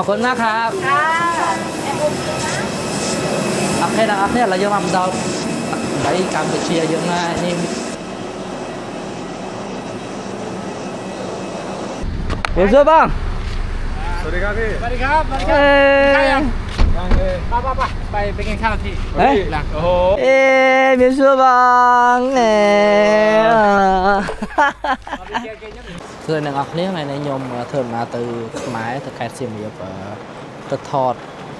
อบคุณมากครับโอเคนะโอเคเราจะมาดาวđấy Campuchia dươngนี่เดี๋ยวเสื้อบ้างสวัสดีครับพี่ สวัสดีครับสวัสดีค เอ้ รับ ย ยังเลย ไปกินข้าวที่ เฮ้ย หลัง โอ้โห เอ้ยมีเสื้อบ้างเอ้ยคือหนึ่งออกนี้ไงในยมเถิดมาtừ máy từ cái xiêm nghiệp từ thọt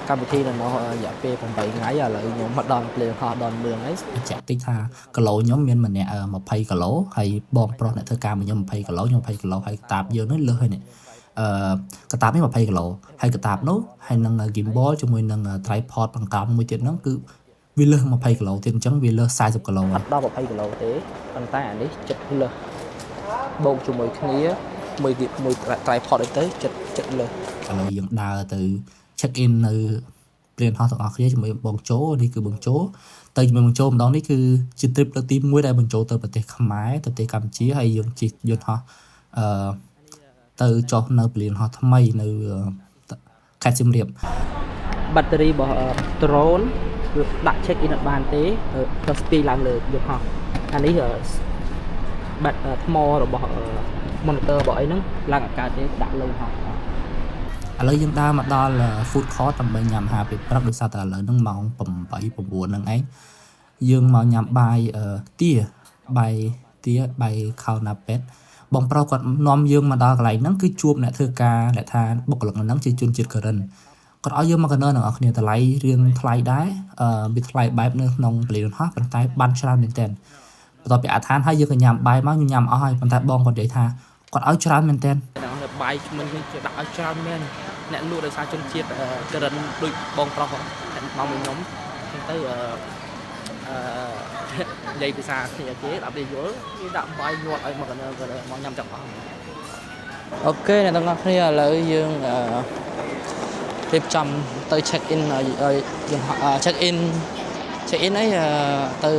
កម្មវិធីនៅមករយៈពេល8ថ្ងៃឥឡូវខ្ញុំមកដល់ភ្លេងហោះដល់មឿងហើយចាក់តិចថាគីឡូខ្ញុំមានម្នាក់20គីឡូហើយបងប្រុសអ្នកធ្វើការមកខ្ញុំ20គីឡូខ្ញុំ20គីឡូហើយកតាបយើងនេះលើសហើយនេះកតាបនេះ20គីឡូហើយកតាបនោះហើយនឹង gimbal ជាមួយនឹង tripod បង្កើនមួយទៀតហ្នឹងគឺវាលើស20គីឡូទៀតអញ្ចឹងវាលើស40គីឡូអត់ដល់20គីឡូទេប៉ុន្តែអានេះចិត្តលើសបូកជាមួយគ្នាមួយ tripod អីទៅចិត្តលើសឥឡូវយើងដើរទៅ check in នៅព្រានហោះទាំងអស់គ្នាជាមួយបងជោនេះគឺបងជោទៅជាមួយបងជោម្ដងនេះគឺជា trip លើកទី1ដែលបងជោទៅប្រទេសខ្មែរទៅប្រទេសកម្ពុជាហើយយើងជិះយន្តហោះទៅចុះនៅព្រានហោះថ្មីនៅខេត្តសៀមរាបបាត់តេរីរបស់ drone វាដាក់ check in អត់បានទេទៅស្ពីឡើងលើយន្តហោះអានេះបាត់ថ្មរបស់ monitor របស់អីហ្នឹងឡើងអាកាសទេដាក់លើហោះឥឡូវយើងដើរមកដល់ food court ដើម្បីញ៉ាំអាហារពេលព្រឹកដោយសារតែឥឡូវហ្នឹងម៉ោង8 9ហ្នឹងឯងយើងមកញ៉ាំបាយបាយខោណាពេតបងប្រុសគាត់នាំយើងមកដល់កន្លែងហ្នឹងគឺជួបអ្នកធ្វើការអ្នកថាបុគ្គលិកហ្នឹងជាជនជាតិកូរិនគាត់ឲ្យយើងមកកណ្ដើទាំងអស់គ្នាតម្លៃរៀងថ្លៃដែរវាថ្លៃបែបនៅក្នុងពលានហោះប៉ុន្តែបានច្រើនមែនទែនបន្ទាប់ពីអាឋានហើយយើងក៏ញ៉ាំបាយមកញ៉ាំអស់ហើយប៉ុន្តែបងគាត់និយាយថាគាត់ឲ្យច្រើនមែនទែនបាយឈ្មោះនេះគេដាក់ឲ្យច្រើនមែនអ្នកលក់ដោយសារជនជាតិករិនដូចបងប្រុសមកខ្ញុំទៅនិយាយភាសាគ្នាគេដល់ពេលយល់គេដាក់បាយញាត់ឲ្យមកកណ្ដើមកញ៉ាំទាំងអស់អូខេអ្នកទាំងអស់គ្នាឥឡូវយើងរៀបចំទៅ check in ឲ្យយើង check in អីទៅ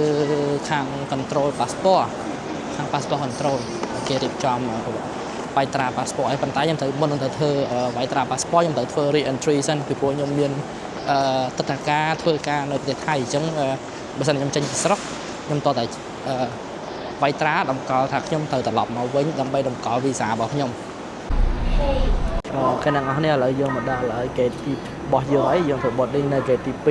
ខាង control passport ខាង passport control គេរៀបចំបាយត្រា passport ឲ្យប៉ុន្តែខ្ញុំត្រូវមុននឹងទៅធ្វើបាយត្រា passport ខ្ញុំត្រូវធ្វើ re-entry សិនពីព្រោះខ្ញុំមានទិដ្ឋាការធ្វើការនៅប្រទេសថៃអញ្ចឹងបើសិនខ្ញុំចេញពីស្រុកខ្ញុំតតែបាយត្រាតម្កល់ថាខ្ញុំត្រូវត្រឡប់មកវិញដើម្បីតម្កល់វីសារបស់ខ្ញុំអូខេអ្នកនរគ្នាឥឡូវយើងមកដល់ហើយ gate ទីរបស់យើងហើយយើងធ្វើ boarding នៅ gate ទី2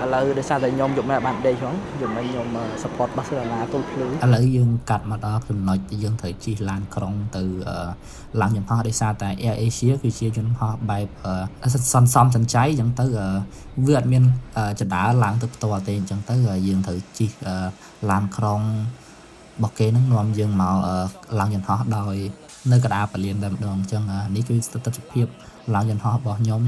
ឥឡូវដោយសារតែខ្ញុំយកមកបានដេកហ្នឹងខ្ញុំ support បាសឡាទល់ភ្លឺឥឡូវយើងកាត់មកដល់ចំណុចយើងត្រូវជិះឡានក្រុងទៅឡើងយន្តហោះដោយសារតែ Air Asia គឺជាយន្តហោះបែបសន្សំសំចៃអញ្ចឹងទៅវាអត់មានចដាឡើងទៅផ្ទាល់ទេអញ្ចឹងទៅយើងត្រូវជិះឡានក្រុងរបស់គេនឹងនាំយើងមកឡើងយន្តហោះដោយនៅកណ្ដាលពលានតែម្ដងអញ្ចឹងនេះគឺស្ថិរភាពឡើងយន្តហោះរបស់ខ្ញុំ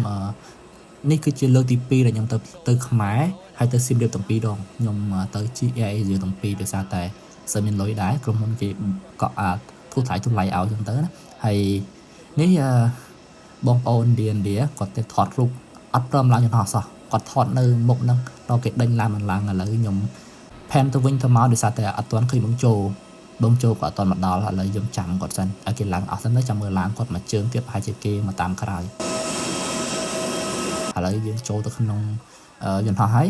នេះគឺជាលើកទី2ដែលខ្ញុំទៅខ្មែរហើយទៅសៀមរាបទាំងពីរដងខ្ញុំទៅជិះ Air Asia ទាំងពីរដោយសារតែសើមានលុយដែរក្រុមហ៊ុនគេក៏ធូរថ្លៃឲ្យអញ្ចឹងទៅណាហើយនេះបងប្អូន India គាត់ទៅថតរូបអត់ព្រមឡើងយន្តហោះសោះគាត់ថតនៅមុខហ្នឹងដល់គេដេញឡើងមិនឡើងឥឡូវខ្ញុំផែនទៅវិញទៅមកដោយសារតែអត់ទាន់ឃើញបងជោក៏អត់ទាន់មកដល់ឥឡូវយើងចាំគាត់សិនឲ្យគេឡើងអស់សិនទៅចាំមើលឡើងគាត់មកជើងទៀតប្រហែលជាគេមកតាមក្រោយឥឡូវយើងចូលទៅក្នុងយន្តហោះហើយ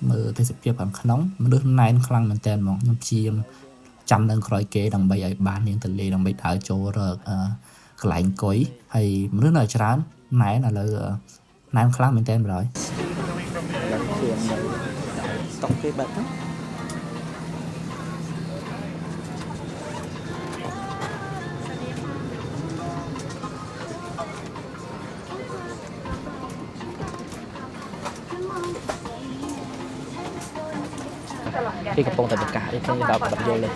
មើលទេសភាពខាងក្នុងមនុស្សណែនខ្លាំងមែនតើហ្មងខ្ញុំព្យាយាមចាំនៅក្រោយគេដើម្បីឲ្យបាននាងទលេដើម្បីដើរចូលរកកន្លែងអង្គុយហើយមនុស្សនៅច្រើនណែនឥឡូវណែនខ្លាំងមែនតើបងហើយស្តុកគេបែបហ្នឹង khiកំពុងតែប្រកាសនេះខ្ញុំដល់បាត់យល់លេ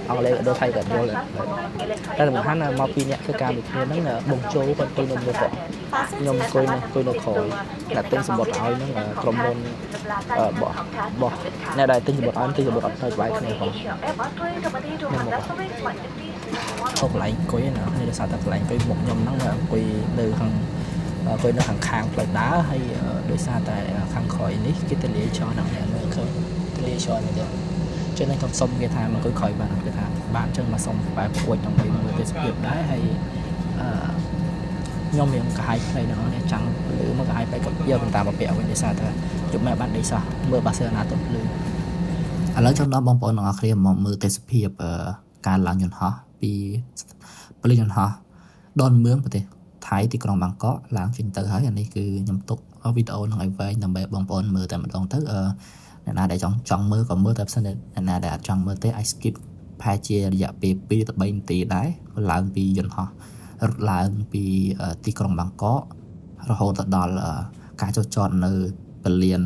អង់គ្លេសដល់ថៃក៏យល់តែសំខាន់មកពីអ្នកធ្វើការមួយគ្នាហ្នឹងបងជោគាត់ទៅនៅមុខខ្ញុំអង្គុយនៅក្រោយតែទិញសម្បត្តិឲ្យហ្នឹងក្រុមហ៊ុនបោះអ្នកដែលទិញសម្បត្តិឲ្យទិញសម្បត្តិអត់ទៅក្បែរគ្នាផងខ្ញុំមកទៅកន្លែងអង្គុយណានេះដោយសារតែកន្លែងអង្គុយមុខខ្ញុំហ្នឹងអង្គុយនៅខាងផ្លូវដើរហើយដោយសារតែខាងក្រោយនេះគេទលាច្រើនណាស់អ្នកមើលឃើញទលាច្រើនមែនទេចឹងខ្ញុំសុំគេថាមកអង្គុយក្រោយបានគេថាបានចឹងមកសុំបែបពួចដើម្បីមើលទេសភាពដែរហើយ ខ្ញុំរៀងកាហាយផ្នែកហ្នឹងនេះចាំងឬមកកាហាយបែកក៏យកតាមប្រពាក់វិញដោយសារតែជុំម៉ែបានដេកសោះមើលបាសេណាទន់ភ្លឺឥឡូវចូលដល់បងប្អូនទាំងអស់គ្នាមកមើលទេសភាពការឡើងយន្តហោះពីពលិយន្តហោះដនមឿងប្រទេសថៃទីក្រុងបាងកកឡើងចេញទៅហើយអានេះគឺខ្ញុំទុកវីដេអូនឹងឲ្យវែងដើម្បីបងប្អូនមើលតែម្ដងទៅអ្នកណាដែលចង់មើលក៏មើលតែផ្សេងអ្នកណាដែលអត់ចង់មើលទេអាច skip ប្រហែលជារយៈពេល2ទៅ3នាទីដែរឡើងពីយន្តហោះរត់ឡើងពីទីក្រុងបាងកករហូតទៅដល់ការចុះចតនៅពលាន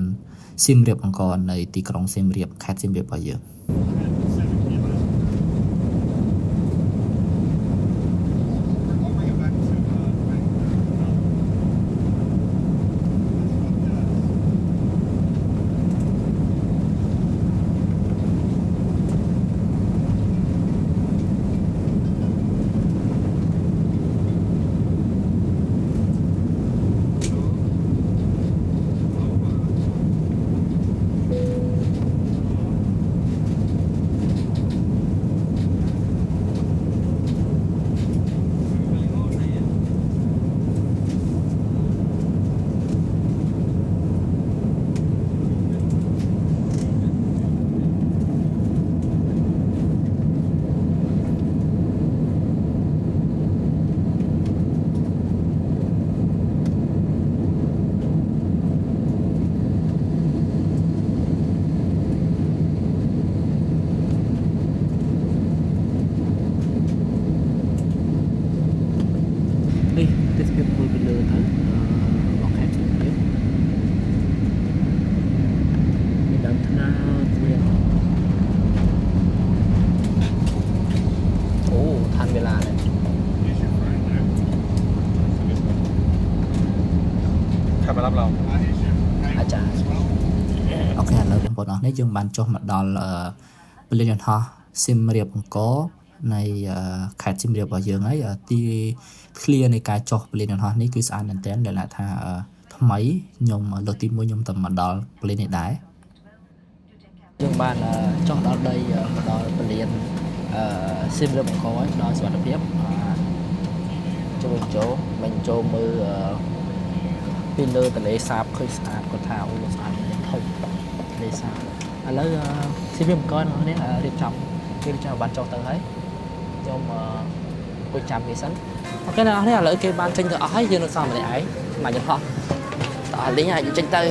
សៀមរាបអង្គរនៅទីក្រុងសៀមរាបខេត្តសៀមរាបរបស់យើងនេះទេសភាពមួយពីលើទៅបងខេត្តសៀមរាបមានដើមថ្នោតវាអូឋានវេលានេះ ใครมารับเรา អាចារ្យអូខេឥឡូវបងប្អូនអរនេះយើងបានចុះមកដល់ពលិយន្តហោះសៀមរាបអង្គរនៃខេត្តសៀមរាបរបស់យើងហើយទីឃ្លានៃការចុះពលិយន្តហោះនេះគឺស្អាតមែនទែនដែលថាថ្មីខ្ញុំលើកទី1ខ្ញុំទៅមកដល់ពលិយនេះដែរយើងបានចុះដល់ដីមកដល់ពលិយសៀមរាបអង្គរហើយដល់សុវត្ថិភាពចូលមិនចូលមើលពីលើទន្លេសាបឃើញស្អាតគាត់ថាអូស្អាតធំទន្លេសាបឥឡូវសៀមរាបអង្គរនេះរៀបចំបានចុះទៅហើយខ្ញុំពុជចាំគេសិនអូខេអ្នកនរនេះឥឡូវគេបានចេញទៅអស់ហើយយើងនៅសល់ម្នាក់ឯងមកយន្តហោះតោះលេងឲ្យចេញទៅ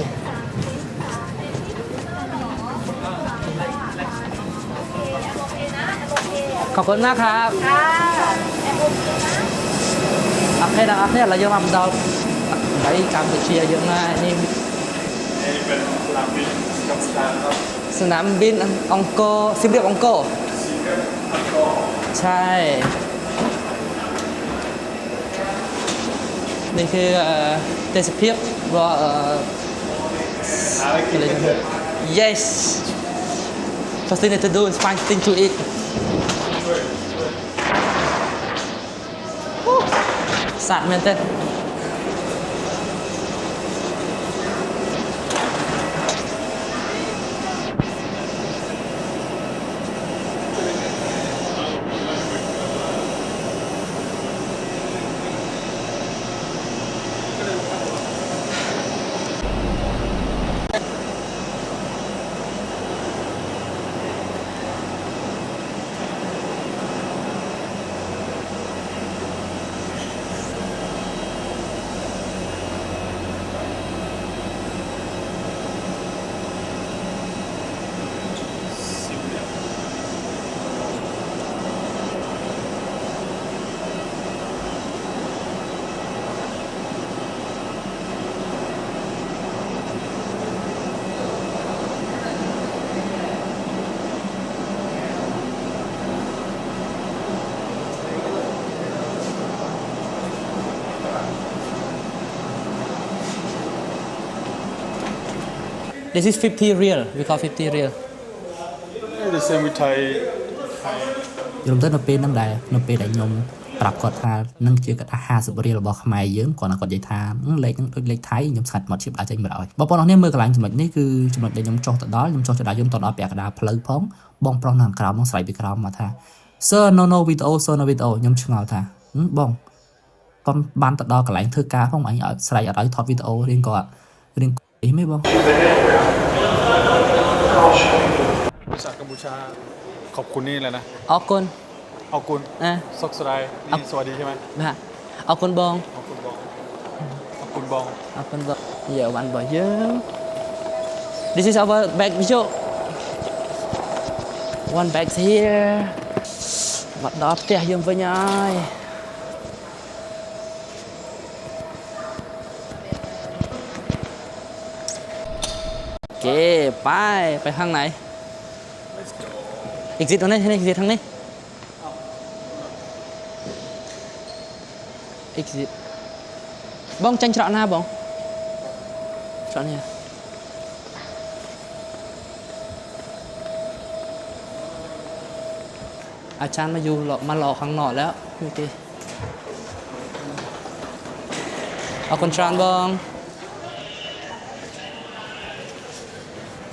ขอบคุณมากครับអូខេអ្នកនរនេះឥឡូវយើងមកដល់ដីកម្ពុជាយើងណានេះเป็นสนามบินអង្គរសៀមរាបអង្គរใช่นี่คือទេសភាពរបស់yes first thing to do is find thing to eat សัตว์មែនទេ This is 50 real. We call 50 real. The same with Thai យល់ទៅនៅពេលហ្នឹងដែរនៅពេលដែលខ្ញុំប្រាប់គាត់ថានឹងជាកថា50រៀលរបស់ខ្មែរយើងគាត់និយាយថាលេខហ្នឹងដូចលេខថៃខ្ញុំស្ងាត់មកជិបអាចចេញមកឲ្យបងប្អូនអរគ្នាមើលកន្លែងចំណុចនេះគឺចំណុចដែលខ្ញុំចុះទៅដល់ខ្ញុំចុះទៅដល់យើងទៅដល់ពាក់កណ្ដាលផ្លូវផងបងប្រុសនៅក្រោមមកស្រ័យពីក្រោមមកថា Sir no video ខ្ញុំឆ្ងល់ថាបង con ban tận đo cả lãnh thư cá không anh ở sài ở đấy thọt video riêng có riêng ý mấy bông ภาษากัมพูชาขอบคุณนี่แหละนะ ở con ขอบคุณ à ซกสไลนี่สวัสดีใช่ไหม bà ở con bông ขอบคุณบองขอบคุณบอง ở con bông giờ bạn bỏ dơ this is our bag video one bag here mặt đó tè dương với nhau okไปข้างไหน exit ทางนี้exit ทางนี้ exit บ้องจังច្រកណាបងច្រកនេះอาจารย์มาอยู่มารอข้างนอกแล้วโอเคเอาคนทรานบ้อง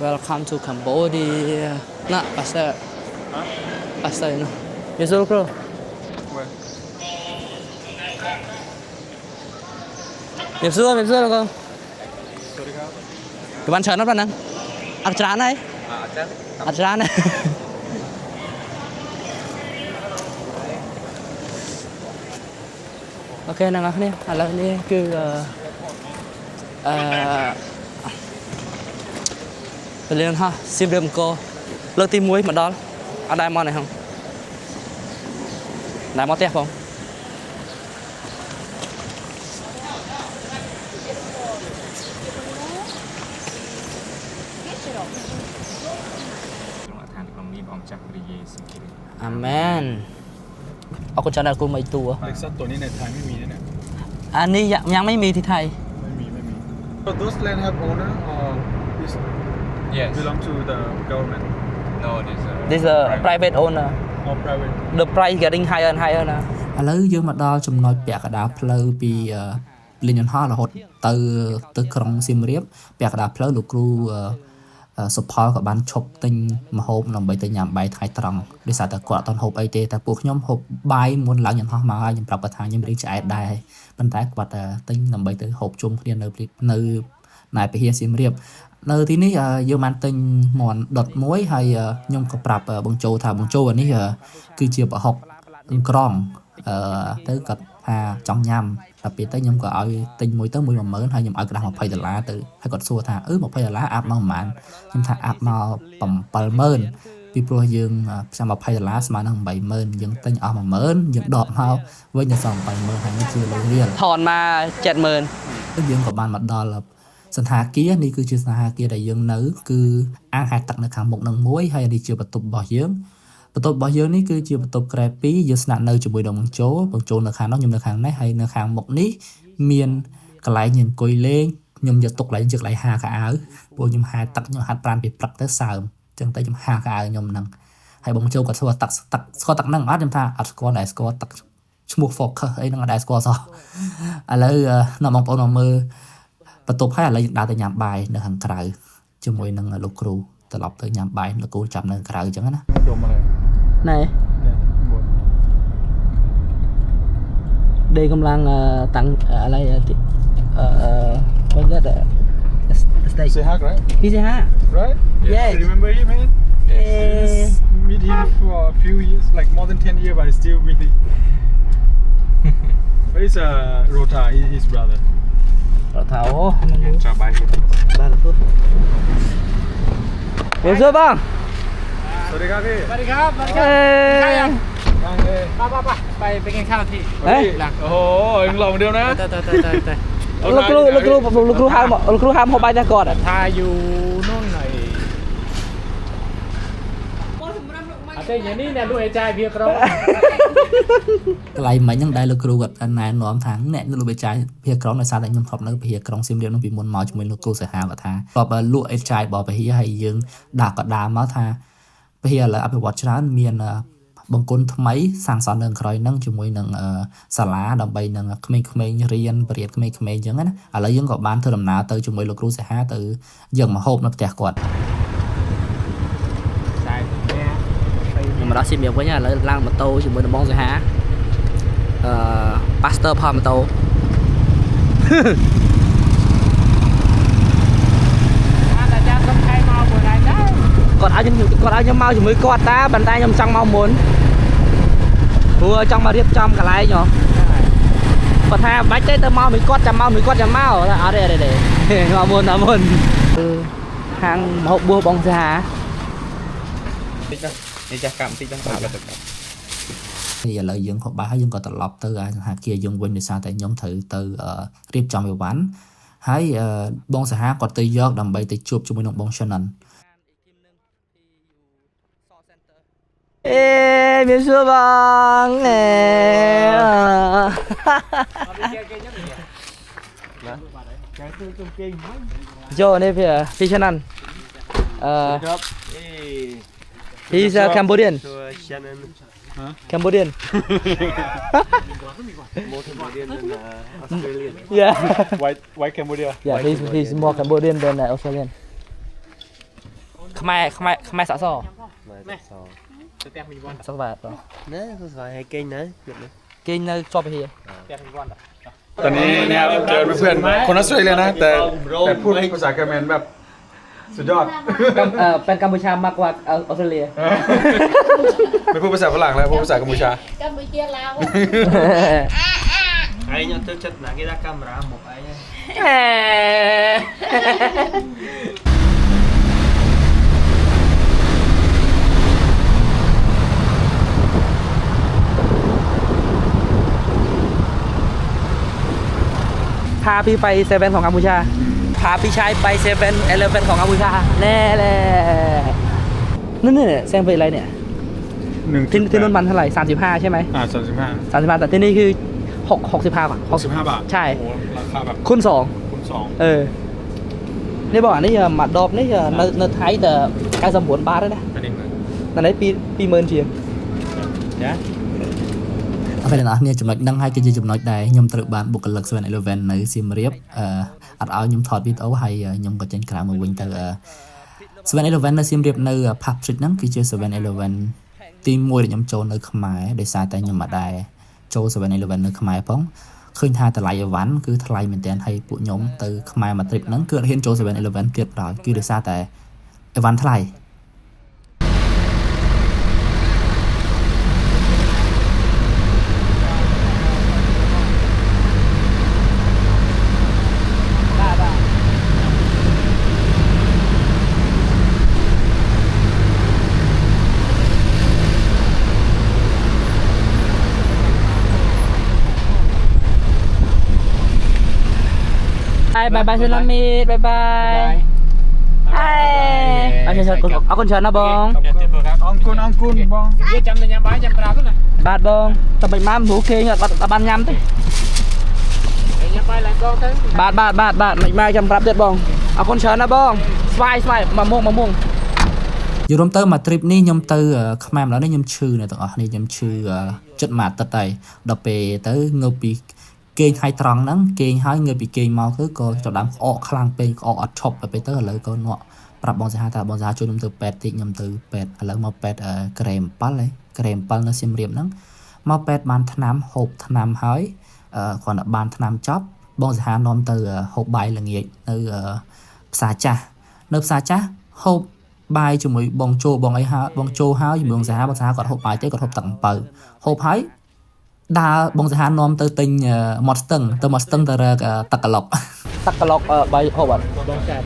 Welcome to Cambodia. Nah, pastor. Pastor no. Yes, bro. Where? Nhập xưa không? สวัสดีครับ Các bạn chờ nó nè. Ăn trán này. Ăn trán này. Ok nè ngọc đi. Là đi cứ lên ha, sim đêm cô lơ tim muối mà đó ở Diamond này không Diamond tép không Amenเอาคนจันทร์กูไม่ตัว เล็กซัสตัวนี้ในไทยไม่มีนะ อันนี้ยังไม่มีที่ไทย ไม่มี But those land have owner or is Yes. belong to the government No, this This is a private owner or private the price getting higher and higher ណាឥឡូវយើងមកដល់ចំណុចពាក់កណ្ដាលផ្លូវពីលីនយន្តហោះរហូតទៅក្រុងសៀមរាបពាក់កណ្ដាលផ្លូវលោកគ្រូសុផលក៏បានឈប់ទិញម្ហូបដើម្បីទៅញ៉ាំបាយថ្ងៃត្រង់ដោយសារតែគាត់អត់ទាន់ហូបអីទេតែពួកខ្ញុំហូបបាយមុនឡើងយន្តហោះមកហើយខ្ញុំប្រាប់គាត់ថាខ្ញុំរៀងឆ្អែតដែរប៉ុន្តែគាត់ទិញដើម្បីទៅហូបជុំគ្នានៅណែពហិសៀមរាបនៅទីនេះយើងបានទិញមាន់ដុតមួយហើយខ្ញុំក៏ប្រាប់បងជោថាបងជោអានេះគឺជាប្រហុកក្រងទៅគាត់ថាចង់ញ៉ាំដល់ពេលទៅខ្ញុំក៏ឲ្យទិញមួយទៅមួយ 10000 ហើយខ្ញុំឲ្យក្រដាស$20ទៅហើយគាត់សួរថា$20អាប់មកប៉ុន្មានខ្ញុំថាអាប់មក70000ពីព្រោះយើងផ្សាំ$20ស្មើនឹង80000យើងទិញអស់10000យើងដកមកវិញទៅសល់80000ហើយនេះជាលុយរៀលថនមក70000យើងក៏បានមកដល់សន្តាគារនេះគឺជាសន្តាគារដែលយើងនៅគឺអាងហែទឹកនៅខាងមុខនឹងមួយហើយនេះជាបន្ទប់របស់យើងនេះគឺជាបន្ទប់ក្រែ2យើងស្នាក់នៅជាមួយនឹងបងជោនៅខាងនោះខ្ញុំនៅខាងនេះហើយនៅខាងមុខនេះមានកន្លែងយើងអង្គុយលេងខ្ញុំយកទុកកន្លែងជាកន្លែងហាកៅអៅពួកខ្ញុំហាទឹកខ្ញុំហាត់ប្រាណពីព្រឹកទៅសើមអញ្ចឹងតែខ្ញុំហាកៅអៅខ្ញុំហ្នឹងហើយបងជោគាត់សួរទឹកស្គាល់ទឹកហ្នឹងអត់ខ្ញុំថាអត់ស្គាល់តែស្គាល់ទឹកឈ្មោះ Focus អីហ្នឹងអត់ដែរស្គាល់សោះឥឡូវនាំបងប្អូនមកមើលបន្ទប់ហើយឥឡូវយើងដើរទៅញ៉ាំបាយនៅខាងក្រៅជាមួយនឹងលោកគ្រូត្រឡប់ទៅញ៉ាំបាយលោកគ្រូចាំនៅក្រៅអញ្ចឹងណា ดมอะไร ណែ เนี่ยบน ដេកំឡុងតាំងអីwhat is that steak Say hack right Pizza Hut right Yeah. remember him man Yes. meet him for a few years like more than 10 years but I still meet him where is Rota his brother រត់ថាអូមិន Chào bạn. បាទលោកគ្រូវាសួរបង สวัสดีครับพี่ สวัสดีครับสวัสดีค អ รับ េ นั่งเลย ไปกินข้าวที่ เฮ้ย หลัง โอ้โหยังหล่อเหมือนเดิมนะ แต่ លោកគ្រូហាមហូបបាយតែគាត់ ทาอยู่นู่นหน่อยតែយ៉ាងនេះអ្នកលក់ឯចាយវាក្រ កន្លែងមិញហ្នឹងដែលលោកគ្រូគាត់ណែនាំថាអ្នកលក់បេចាយភាគក្រុងដោយសារតែខ្ញុំធ្លាប់នៅភាគក្រុងសៀមរាបនោះពីមុនមកជាមួយលោកគ្រូសាហាគាត់ថាធ្លាប់លក់អេចាយរបស់ភាគហើយយើងដាក់កដាមកថាភាគឥឡូវអភិវឌ្ឍច្រើនមានបង្គន់ថ្មីសាងសង់នៅក្រោយហ្នឹងជាមួយនឹងសាលាដើម្បីនឹងក្មេងៗរៀនបរិយាក្មេងៗអញ្ចឹងណាឥឡូវយើងក៏បានធ្វើដំណើរទៅជាមួយលោកគ្រូសាហាទៅយើងមកហូបនៅផ្ទះគាត់ ខ្ញុំរត់ស៊ីមៀបវិញឥឡូវឡើងម៉ូតូជាមួយនឹងបងសាហា pastor ផម៉ូតូ អាចារ្យសុំខែមកមួយថ្ងៃដែរ គាត់ឲ្យខ្ញុំមកជាមួយគាត់តាប៉ុន្តែខ្ញុំចង់មកមុនព្រោះចង់មករៀបចំកន្លែងហ៎គាត់ថាបាច់ទេទៅមកមួយគាត់ចាំមកមួយគាត់ចាំមកអត់ទេមកមុនហាងម្ហូបបួសបងសាហា តិចណានេះចាស់កម្មតិចហ្នឹងបាទ ឥឡូវយើងខកបាយហើយយើងក៏ត្រឡប់ទៅអាសហាគារយើងវិញដោយសារតែខ្ញុំត្រូវទៅរៀបចំអីវ៉ាន់ហើយបងសាហាគាត់ទៅយកដើម្បីទៅជួបជាមួយនឹងបង Shannon អេមានសួរបងអេចូលនេះពី Shannon he's a Cambodian Cambodian More Cambodian than Australian. yeah White Cambodia. yeah he's more Cambodian than Australian ខ្មែរសាក់ស ទៅផ្ទះមីវ៉ាន់ សក់បាទ Nè, tôi phải hay kênh nè. គេនៅជាប់ពី ផ្ទះមីវ៉ាន់ ตอนนี้เนี่ยเจอเพื่อนๆคนออสเตรเลียนะแต่พูดภาษาเขมรแบบสุดยอด เป็นกัมพูชามากกว่าออสเตรเลีย ไม่พูดภาษาฝรั่งแล้วพูดภาษากัมพูชา Campuchia Lào Ai nhận tôi chất là cái ra camera một ai nhá. พาพี่ไปเซเว่นของกัมพูชาพาพี่ชายไปเซเว่น11ของกัมพูชาแน่เลยนั่นเนี่ยแซงไปอะไรเนี่ยที่นู่นมันเท่าไหร่35ใช่ไหม 35 35แต่ที่นี่คือ65บาท 65 บาท ใช่ โอ้ราคาแบบ คูณ คูณ 2นี่บอกนี่giờ mặt đọpนี่giờ nó thấy tờ cái dầm 4 bát đấy nè 2 อันนี้เลย là đấy pi mơn chiềng นะ អូខេអ្នកនរគ្នាចំណុចហ្នឹងហើយគឺជាចំណុចដែលខ្ញុំត្រូវបានបុគ្គលិក 7-Eleven នៅសៀមរាបអត់ឲ្យខ្ញុំថតវីដេអូហើយខ្ញុំក៏ចេញក្រៅមកវិញទៅ 7-Eleven នៅសៀមរាបនៅ Park Street ហ្នឹងគឺជា 7-Eleven ទី1ដែលខ្ញុំចូលនៅខ្មែរដោយសារតែខ្ញុំមិនដែរចូល 7-Eleven នៅខ្មែរផងឃើញថាតម្លៃអីវ៉ាន់គឺថ្លៃមែនទែនហើយពួកខ្ញុំទៅខ្មែរមួយ trip ហ្នឹងគឺអត់ហ៊ានចូល 7-Eleven ទៀតបណ្ដោយគឺដោយសារតែអីវ៉ាន់ថ្លៃ bye bye Sulamit bye bye អរគុណច្រើនណាបង អរគុណបង វាចាំតែញ៉ាំបាយញ៉ាំប្រាប់ទៅណា បាទបងតែមិនមកព្រោះគេអត់បានញ៉ាំទេ ញ៉ាំបាយឡើងកងទៅ បាទមិនមកចាំប្រាប់ទៀតបងអរគុណច្រើនណាបងស្វាយមកមុងយល់ទៅមក trip នេះខ្ញុំទៅខ្មែរម្ដងនេះខ្ញុំឈឺនៅទាំងអស់នេះខ្ញុំឈឺចិត្តមួយអាទិត្យហើយដល់ពេលទៅងើបពីគេងហើយត្រង់ហ្នឹងគេងហើយងើបពីគេងមកគឺក៏ចាប់ដើមក្អកខ្លាំងពេកក្អកអត់ឈប់ទៅពេលទៅឥឡូវក៏នក់ប្រាប់បងសាហាថាបងសាហាជួយខ្ញុំទៅពេទ្យតិចខ្ញុំទៅពេទ្យឥឡូវមកពេទ្យក្រែម7ហ៎ក្រែម7នៅសៀមរាបហ្នឹងមកពេទ្យបានថ្នាំហូបថ្នាំហើយគ្រាន់តែបានថ្នាំចប់បងសាហានាំទៅហូបបាយល្ងាចនៅផ្សារចាស់នៅផ្សារចាស់ហូបបាយជាមួយបងជោបងអីហើយបងជោហើយជាមួយបងសាហាគាត់ហូបបាយទេគាត់ហូបទឹកអំពៅហូបហើយដើរបងសាហានាំទៅទិញមាត់ស្ទឹងទៅមាត់ស្ទឹងទៅរកទឹកក្លុកបាយហូបអត់ បងចែក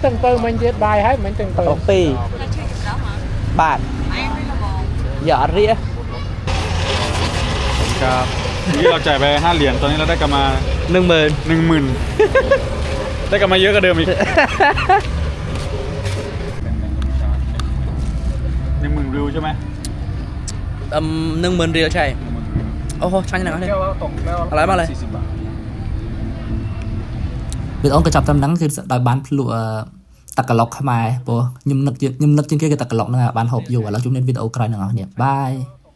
ទឹកទៅមិញទៀតបាយហើយមិញទឹកទៅ2បាទយ៉ាអត់រី ครับนี่เราจ่ายไป5 เหรียญตอนนี้เราได้กลับมา 10,000 ได้กลับมาเยอะกว่าเดิมอีก 10,000 วิวใช่ไหม 10,000 រៀលใช่โอ้โหឆ្ងាញ់ណាស់នេះ แก้วละตกแก้ว อะไรมาเลย 40 บาท វីដេអូក៏ចាប់តាមហ្នឹងគឺដោយបានភ្លក់ទឹកក្លុកខ្មែរព្រោះខ្ញុំនឹកជាងគេទឹកក្លុកហ្នឹងបានហូបយូរឥឡូវជួបគ្នាវីដេអូក្រោយហ្នឹងអស់គ្នាបាយ